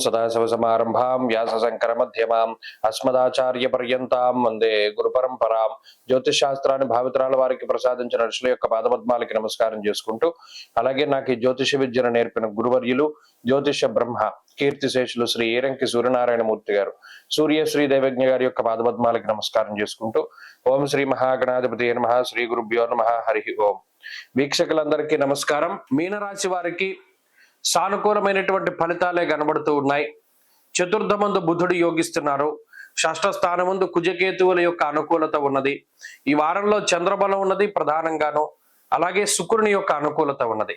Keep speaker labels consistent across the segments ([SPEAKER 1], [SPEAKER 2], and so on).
[SPEAKER 1] సదాశివసమారంభాం వ్యాసశంకరమధ్యమాం అస్మదాచార్యపర్యంతాం వందే గురుపరంపరాం. జ్యోతిష్ శాస్త్రాన్ని భావితరాల వారికి ప్రసాదించిన ఋషుల యొక్క పాదపద్మాలకి నమస్కారం చేసుకుంటూ, అలాగే నాకు ఈ జ్యోతిష విద్యను నేర్పిన గురువర్యులు జ్యోతిష బ్రహ్మ కీర్తిశేషులు శ్రీ ఈరంకి సూర్యనారాయణమూర్తి గారు, సూర్యశ్రీ దైవజ్ఞ గారి యొక్క పాదపద్మాలకి నమస్కారం చేసుకుంటూ, ఓం శ్రీ మహాగణాధిపతి నమః, శ్రీ గురుభ్యో నమః, హరి ఓం. వీక్షకులందరికీ నమస్కారం. మీనరాశి వారికి సానుకూలమైనటువంటి ఫలితాలే కనబడుతూ ఉన్నాయి. చతుర్థమందు బుధుడు యోగిస్తున్నారు. షష్ఠ స్థానమందు కుజకేతువుల యొక్క అనుకూలత ఉన్నది. ఈ వారంలో చంద్రబలం ఉన్నది ప్రధానంగాను. అలాగే శుక్రుని యొక్క అనుకూలత ఉన్నది.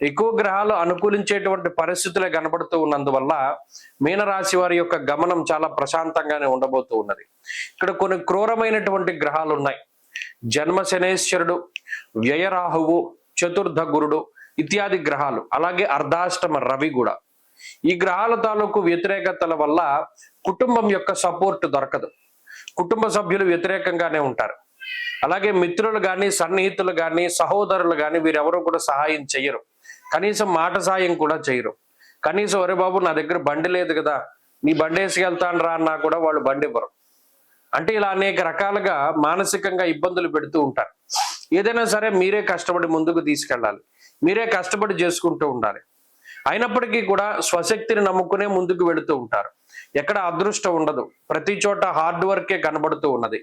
[SPEAKER 1] ఎక్కువ గ్రహాలు అనుకూలించేటువంటి పరిస్థితులే కనబడుతూ ఉన్నందువల్ల మీనరాశి వారి యొక్క గమనం చాలా ప్రశాంతంగానే ఉండబోతూ ఉన్నది. ఇక్కడ కొన్ని క్రూరమైనటువంటి గ్రహాలు ఉన్నాయి. జన్మ శనేశ్వరుడు, వ్యయరాహువు, చతుర్థ గురుడు ఇత్యాది గ్రహాలు, అలాగే అర్ధాష్టమ రవి కూడా. ఈ గ్రహాల తాలూకు వ్యతిరేకతల వల్ల కుటుంబం యొక్క సపోర్ట్ దొరకదు. కుటుంబ సభ్యులు వ్యతిరేకంగానే ఉంటారు. అలాగే మిత్రులు కానీ, సన్నిహితులు కానీ, సహోదరులు కానీ వీరెవరూ కూడా సహాయం చెయ్యరు. కనీసం మాట సాయం కూడా చేయరు. కనీసం ఒరే బాబు నా దగ్గర బండి లేదు కదా, నీ బండి వేసుకెళ్తాను రా అన్నా కూడా వాళ్ళు బండి ఇవ్వరు. అంటే ఇలా అనేక రకాలుగా మానసికంగా ఇబ్బందులు పెడుతూ ఉంటారు. ఏదైనా సరే మీరే కష్టపడి ముందుకు తీసుకెళ్ళాలి, మీరే కష్టపడి చేసుకుంటూ ఉండాలి. అయినప్పటికీ కూడా స్వశక్తిని నమ్ముకునే ముందుకు వెళుతూ ఉంటారు. ఎక్కడ అదృష్టం ఉండదు, ప్రతి చోట హార్డ్ వర్కే కనబడుతూ ఉన్నది.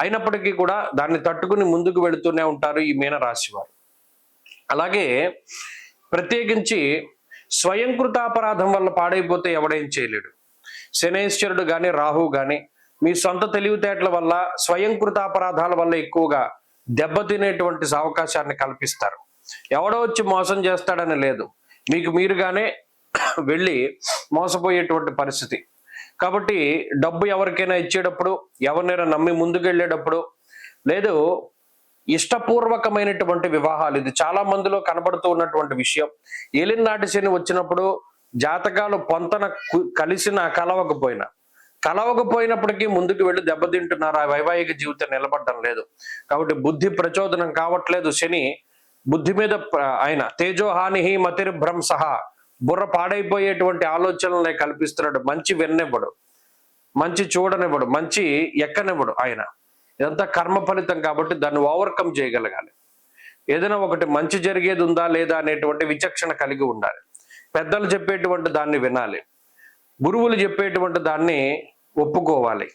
[SPEAKER 1] అయినప్పటికీ కూడా దాన్ని తట్టుకుని ముందుకు వెళుతూనే ఉంటారు ఈ మీనరాశి వారు. అలాగే ప్రత్యేకించి స్వయంకృతాపరాధం వల్ల పాడైపోతే ఎవడేం చేయలేడు. శనేశ్వరుడు కానీ, రాహు కానీ మీ సొంత తెలివితేటల వల్ల, స్వయంకృతాపరాధాల వల్ల ఎక్కువగా దెబ్బతినేటువంటి అవకాశాన్ని కల్పిస్తారు. ఎవడో వచ్చి మోసం చేస్తాడని లేదు, మీకు మీరుగానే వెళ్ళి మోసపోయేటువంటి పరిస్థితి. కాబట్టి డబ్బు ఎవరికైనా ఇచ్చేటప్పుడు, ఎవరినైనా నమ్మి ముందుకు వెళ్ళేటప్పుడు, లేదు ఇష్టపూర్వకమైనటువంటి వివాహాలు, ఇది చాలా మందిలో కనబడుతూ ఉన్నటువంటి విషయం. ఏలినాటి శని వచ్చినప్పుడు జాతకాలు పొంతన కలిసినా కలవకపోయినప్పటికీ ముందుకు వెళ్ళి దెబ్బతింటున్నారు. ఆ వైవాహిక జీవితం నిలబడడం లేదు. కాబట్టి బుద్ధి ప్రచోదనం కావట్లేదు. శని బుద్ధి మీద ఆయన తేజోహాని మతిర్భ్రంశ, బుర్ర పాడైపోయేటువంటి ఆలోచనలనే కల్పిస్తున్నాడు. మంచి విన్ననివ్వడు, మంచి చూడనివ్వడు, మంచి ఎక్కనివ్వడు ఆయన. ఇదంతా కర్మ ఫలితం కాబట్టి దాన్ని ఓవర్కమ్ చేయగలగాలి. ఏదైనా ఒకటి మంచి జరిగేది ఉందా లేదా అనేటువంటి విచక్షణ కలిగి ఉండాలి. పెద్దలు చెప్పేటువంటి దాన్ని వినాలి, గురువులు చెప్పేటువంటి దాన్ని ఒప్పుకోవాలి.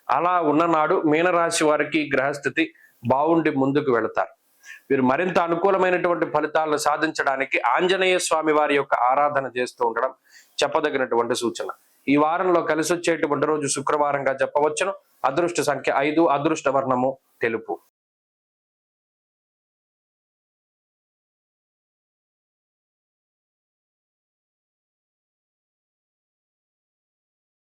[SPEAKER 1] అలా ఉన్ననాడు మీనరాశి వారికి గ్రహస్థితి బాగుండి ముందుకు వెళతారు. వీరు మరింత అనుకూలమైనటువంటి ఫలితాలను సాధించడానికి ఆంజనేయ స్వామి వారి యొక్క ఆరాధన చేస్తూ ఉండడం చెప్పదగినటువంటి సూచన. ఈ వారంలో కలిసి వచ్చేటువంటి రోజు శుక్రవారంగా చెప్పవచ్చును. అదృష్ట సంఖ్య 5, అదృష్ట వర్ణము తెలుపు.